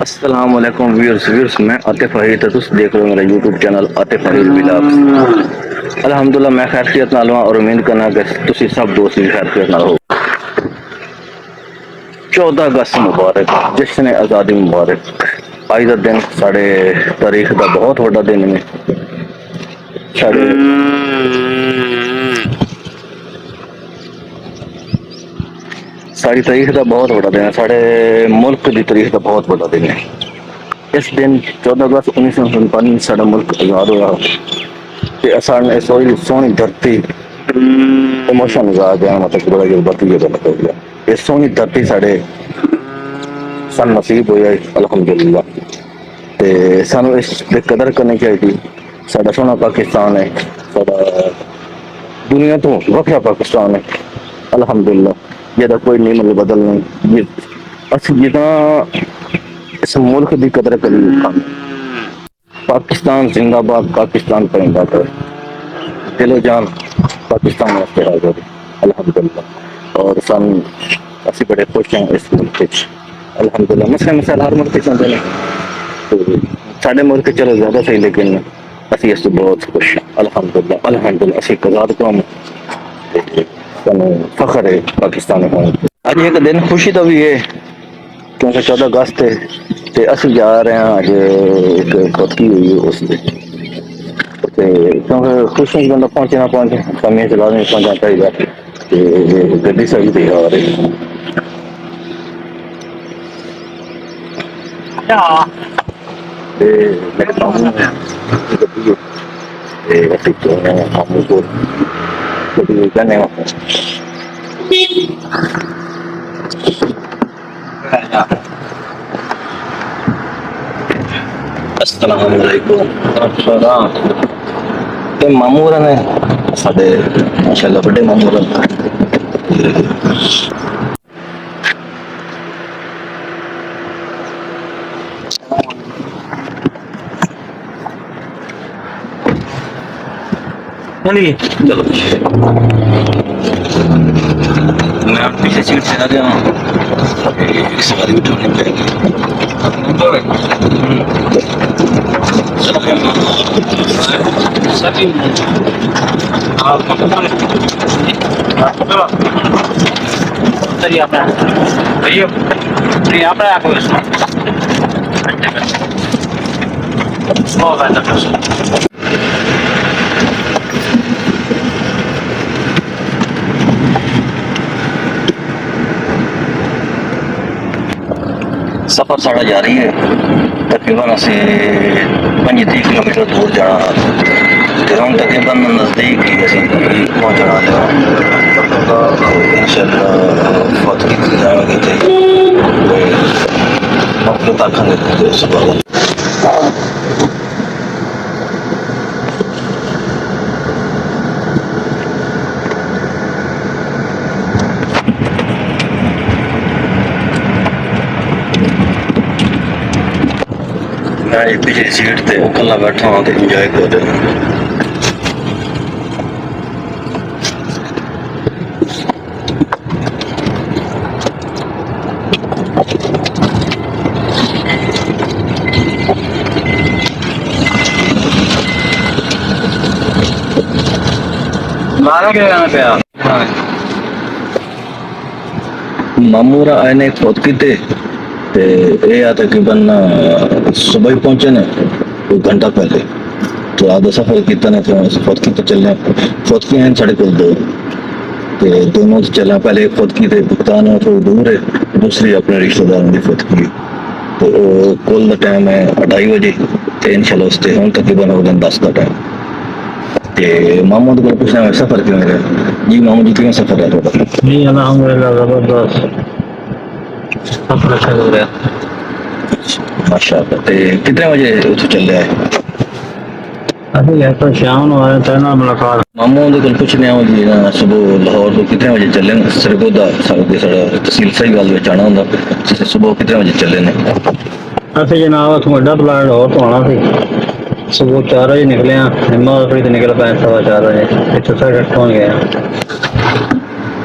अस्सलाम वालेकुम व्यूअर्स मैं आतिफ फरीद तो तुम देख रहे हो मेरा YouTube channel Atif Farid vlogs. अल्हम्दुलिल्लाह मैं खैरियत नाल हां और उम्मीद करना कि तुसी सब दोस्त भी खैरियत नाल हो। 14 अगस्त मुबारक, जश्न आज़ादी मुबारक। आज का दिन साढ़े तारीख का बहुत बड़ा दिन है। साढ़े साड़ी तारीख का बहुत बड़ा दिन है, साढ़े मुल्क की तारीख का बहुत बड़ा दिन है। इस दिन 14 अगस्त 1947 साढ़ा मुल्क आजाद हुआ ते असां सोहनी धरती इमोशन आ गया, मतलब बड़ा जज्बाती गल हो गया। ये सोहनी धरती साढ़े सन नसीब हो जाए अल्हम्दुलिल्लाह। ते सानू इस दी कदर करनी चाहिए। साडा सोहना पाकिस्तान है, साडा दुनिया तो वखरा पाकिस्तान है अल्हम्दुलिल्लाह, जेदा कोई नहीं मतलब बदल नहीं। असं जितना इस मुल्क की कदर करी पाकिस्तान जिंदाबाद, पाकिस्तान परिंदाबाद, दिलो जान पाकिस्तान वास्ते हाजिर अल्हम्दुलिल्लाह। और सन असं बड़े खुश हैं इस मुल्क अल्हम्दुलिल्लाह। मसले मसाइल हर मुल्क आते हैं, तो साढ़े मुल्क चलो ज्यादा सही, लेकिन असं इस बहुत खुश हैं अल्हम्दुलिल्लाह। अल्हम्दुलिल्लाह असं एक आजाद कौम फखर है पाकिस्तान होने। अज एक दिन खुशी का भी है क्योंकि 14 अगस्त है, ते असं जा रहे हैं अज एक खुदकी हुई है उस क्योंकि खुश नहीं बंदा पहुंचे ना पहुंचे, कमियां चला नहीं पहुंचना चाहिए। गड्डी सही थी आ रही मेरे मामू गड्डी मामू को गड्डी जाने ते मामू ने साढ़े माशाल्लाह बड़े मामू चलो मैं पीछे सीट से आ गया हूँ, सवारी उठाने जाएगी। सफर साढ़ा जारी है, तकरीबन असी 25 किलोमीटर दूर जाना ते हम तकरीबन नजदीक ही असी पहुंचना इंशाअल्लाह फौत की जाएंगे ते अपने तक सुबह मैं पिछली सीट ते कला बैठा हाँ तो इंजॉय कर रहा। मामूरा आए ने खुद की तकरीबन सुबह ही पहुंचे ने एक घंटा पहले, तो आधा सफर किया ने फौतकी तो चलने फौतकी हैं साढ़े को दो, तो दोनों से चलना। पहले फौतकी थे भुगतान है थोड़ी दूर है, दूसरी अपने रिश्तेदारों की फौतकी, तो कुल टाइम है 2:30 बजे तो इंशाल्लाह उससे हम तकरीबन हो गए 10 का टाइम। तो मामू को पूछना है सफर क्यों है जी? मामू जी क्यों सफर है थोड़ा जी अल्हम्दुलिल्लाह जबरदस्त सफर अच्छा हो रहा है माशाअल्लाह। तो कितने बजे उसे चल रहा है? अभी ऐसा शाम को आया था ना मुलाकात मामू को पूछने आओ जी ना सुबह लाहौर को कितने बजे चले न सरगोदा तहसील सही गल में आना होंगे, सुबह कितने बजे चले ने? असं जनाब उतों अड्डा प्लान लाहौर तो आना सी, सुबह 4 बजे निकले हिम्मत निकल पाए 4:15 बजे, इतने 8:30 गए।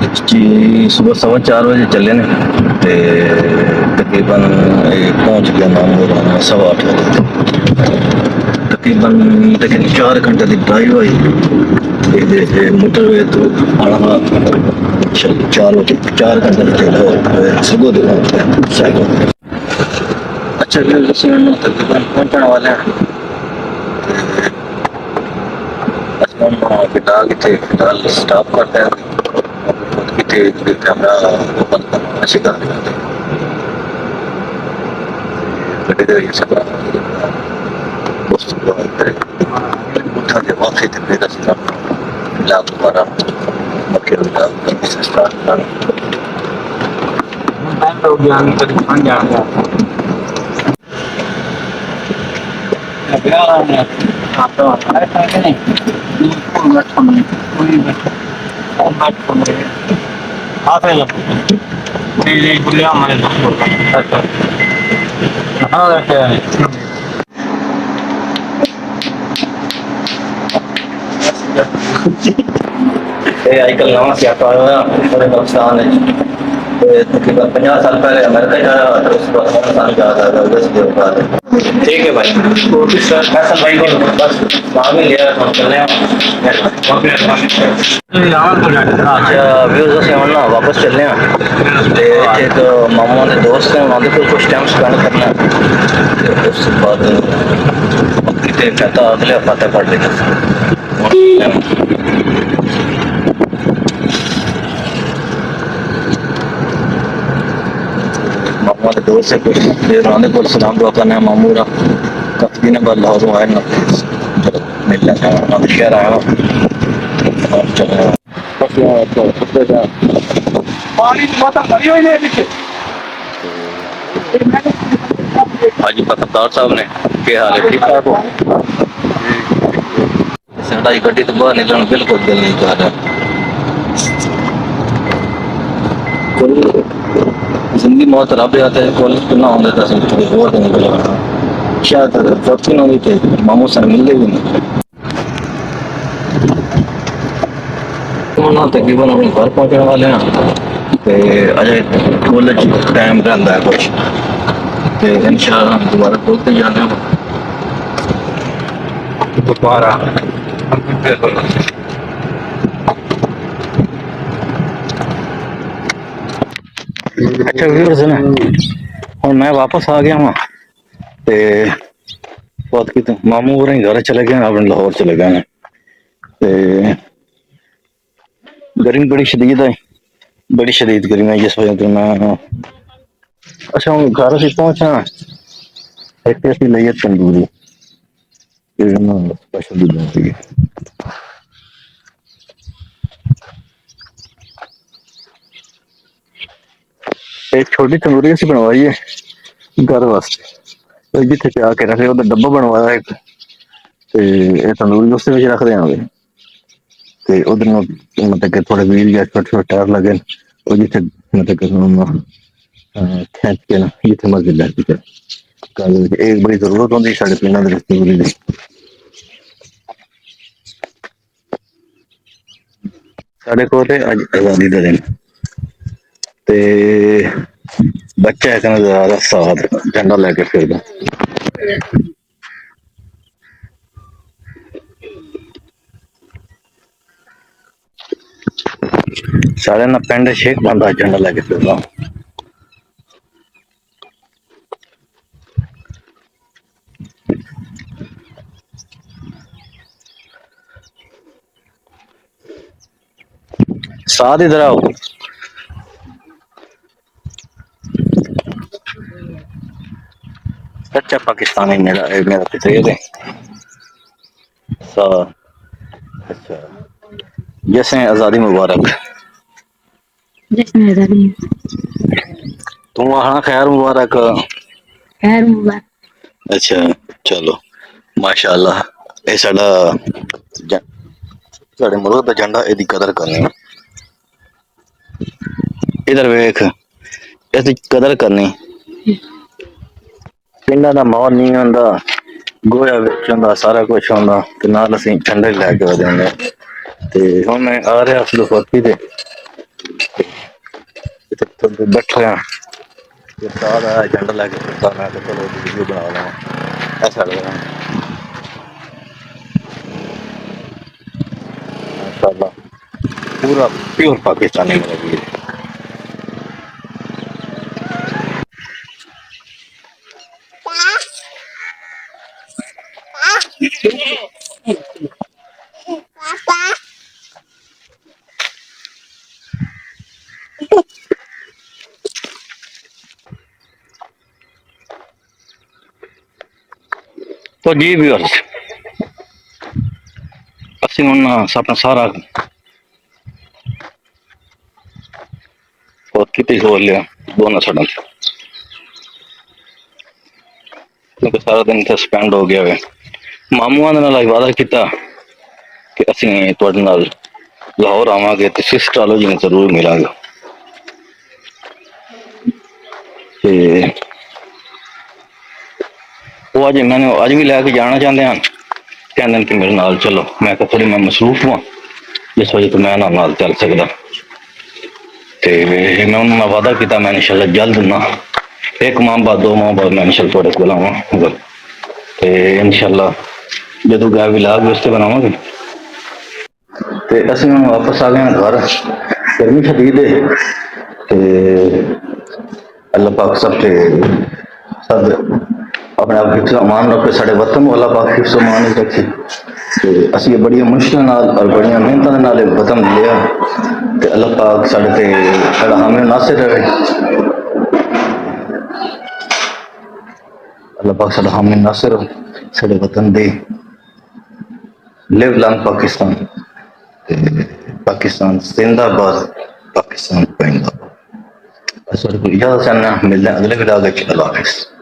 जी सुबह 4:15 बजे चले ने ते तकरीबन पहुंच गया मामूर 8:15 बजे तकरीबन लेकिन 4 घंटे की ड्राइव हुई मोटरवे तो आना 4 बजे 4 घंटे सुबह साइकिल अच्छा तकरीबन पहुंचने वाले हैं फिलहाल इतने फिलहाल स्टॉप करते हैं इतने कैमरा ओपन करना अच्छी कर गड्डी दे ਵਿੱਚ ਸਭਾ ਦੋਸਤ ਕੋਲ ਉੱਠਾ ਦੇ ਵਾਪਸ ਤੇ ਮੇਰਾ ਸਿਰਾ ਲਾ ਦੁਬਾਰਾ ਮੱਕੇ ਦਾ ਸਟਾਰਟ ਕਰ ਟਾਈਮ ਹੋ ਗਿਆ ਅੰਦਰ ਪਹੁੰਚ ਜਾਣਾ ਅਬਿਆਰਾ ਨੇ ਆਪਣਾ ਆਇਆ ਤਾਂ ਕਿ ਨਹੀਂ ਕੋਈ ਮੱਠ ਨਹੀਂ ਕੋਈ ਮੱਠ ਨਹੀਂ ਆਫੇ ਲਾ ਤੇ ਬੁਲਿਆ ਮਾਰੇ ਦੋਸਤ ਅੱਛਾ हाँ रखे हैं आजकल नवा सियापा बड़े पाकिस्तान है तकरीबन 50 साल पहले अमेरिका जाया था उस पर 15 साल का था ठीक है भाई फैसल भाई को बस वहाँ भी लिया हम चले अच्छा व्यूज से ना वापस चलने एक मामा के दोस्त हैं उन्होंने को कुछ टाइम स्पेंड करना उस बाद कहता अगले हफ्ते पढ़ लेगा मामा के दोस्त से कुछ देर उन्होंने को सलाम दुआ करना मामूरा काफी दिन बाद लाहौर आए ना मिलना चाहना शहर आया और चलना पानी भरी हुई है पीछे हाजी पत्रकार साहब ने क्या हाल है ठीक ठाक हो साड़ी गड्डी तो बाहर निकलना बिल्कुल दिल नहीं कर रहा जिंदगी मौत रब आते हैं कॉलेज को ना होने का बहुत निकल शायद वक्त ना हुई थे मामू सर मिलते भी नहीं तकरीबन अपने घर पहुंचने वाले हैं अजय कॉलेज टाइम रहता है कुछ तो इंशाल्लाह दोबारा खोलते जाने दोबारा अच्छा व्यूअर्स है ना और मैं वापस आ गया वहाँ ते बात की तो मामू और घर चले गए अपने लाहौर चले गए हैं ते गर्मी बड़ी शदीद है बड़ी शदीद गर्मी है जिस वजह से मैं अच्छा हूँ घर से पहुंचा एक ऐसी लई तंदूरी स्पेशल बनती है एक छोटी तंदूरी ऐसी बनवाई है घर वास्ते जिथे पे आके रखे उधर डब्बा बनवाया एक तंदूरी उस रख देंगे ते उधर मतलब कि थोड़े व्हील या छोटे छोटे टायर लगे और जिथे मतलब कि खींच के ना जिथे मर्जी लग एक बड़ी जरूरत होती साढ़े पिंडा तंदूरी की साढ़े को आजादी का दिन ते बच्चा है ज्यादा साथ झंडा लेके फिरदा साढ़े ना पिंड शेख बंदा झंडा लेके फिरदा साथ इधर आओ सच्चा पाकिस्तानी मेरा पिता ये अच्छा जैसे आजादी मुबारक तुम हाँ खैर मुबारक अच्छा चलो माशाअल्लाह ये साडा साडे मुल्क दा झंडा एदी कदर करनी इधर वेख इसदी कदर करनी पिंडा दा माहौल नहीं होंदा गोया विच होंदा सारा कुछ होंदा ते नाल असीं ठंडे लैके वधे होंदे ते हुण मैं आ रहा उस दुफती ते ਤੇ ਬੈਠੇ ਆ ਤੇ ਸਾਹ ਦਾ ਏਜੰਡਾ ਲੈ ਕੇ ਫਿਰਦਾ ਮੈਂ ਕਿ ਚਲੋ ਵੀਡੀਓ ਬਣਾ ਲਵਾਂ ਐਸਾ ਲੱਗਦਾ ਮਾਸ਼ਾਅੱਲਾ पूरा प्योर पाकिस्तानी मेरा वीर तो जी व्यूअर्स ਅਸੀਂ ਹੁਣ ਆਪਣਾ ਸਾਰਾ ਬਹੁਤ ਕਿਤੇ ਹੋ ਲਿਆ ਦੋਨਾਂ ਸਾਡਾਂ ਚ ਕਿਉਂਕਿ ਸਾਰਾ ਦਿਨ ਇੱਥੇ ਸਪੈਂਡ ਹੋ ਗਿਆ ਵੇ ਮਾਮੂਆਂ ਦੇ ਨਾਲ ਵਾਅਦਾ ਕੀਤਾ ਕਿ ਅਸੀਂ ਤੁਹਾਡੇ ਨਾਲ ਲਾਹੌਰ ਆਵਾਂਗੇ ਤੇ ਸਿਸਟਰੋਲੋਜੀ ਨੂੰ ਜ਼ਰੂਰ ਮਿਲਾਂਗੇ ਤੇ ਉਹ ਅੱਜ ਮੈਨੂੰ ਅੱਜ ਵੀ ਲੈ ਕੇ ਜਾਣਾ ਚਾਹੁੰਦੇ ਹਨ ਕਹਿੰਦੇ ਕਿ ਮੇਰੇ ਨਾਲ ਚਲੋ ਮੈਂ ਕਿਹਾ ਥੋੜੀ ਮੈਂ ਮਸਰੂਫ ਹਾਂ ਜਿਸ ਵਜ੍ਹਾ ਤੋਂ ਮੈਂ ਨਾਲ ਚੱਲ ਸਕਦਾ ਤੇ ਮੈਂ ਉਹਨਾਂ ਨਾਲ ਵਾਅਦਾ ਕੀਤਾ ਮੈਂ ਇਨਸ਼ਾਅੱਲਾ ਜਲਦ ਨਾ ਇੱਕ ਮਾਹ ਬਾਅਦ ਦੋ ਮਾਹ ਬਾਅਦ ਮੈਂ ਇਨਸ਼ਾਅੱਲਾ ਤੁਹਾਡੇ ਕੋਲ ਆਵਾਂਗਾ ਤੇ ਇਨਸ਼ਾਅੱਲਾ ਜਦੋਂ ਗਏ ਵਿਲਾਗ ਵੀ ਉਸ ਤੇ ਬਣਾਵਾਂਗੇ ਤੇ ਅਸੀਂ ਹੁਣ ਵਾਪਸ ਆ ਗਏ ਹਾਂ ਘਰ ਗਰਮੀ ਸ਼ਦੀਦ ਹੈ ਤੇ ਅੱਲਾਹ ਪਾਕ ਸਭ ਤੇ ਸਭ अपने आप हिफ्ज़ अमान रखे साढ़े वतन को अल्लाह पाक हिफ्ज़ अमान रखे ते असी बड़ी मुश्किल नाल और बड़ी मेहनत नाल वतन लिया ते अल्लाह पाक साढ़े ते साढ़ा हामी नासिर रहे अल्लाह पाक साढ़ा हामी नासिर साढ़े वतन दे लिव लॉन्ग पाकिस्तान ते पाकिस्तान जिंदाबाद पाकिस्तान जिंदाबाद बस को इजाज़त चाहना मिलते हैं अगले विलाग अल्लाह हाफ़िज़।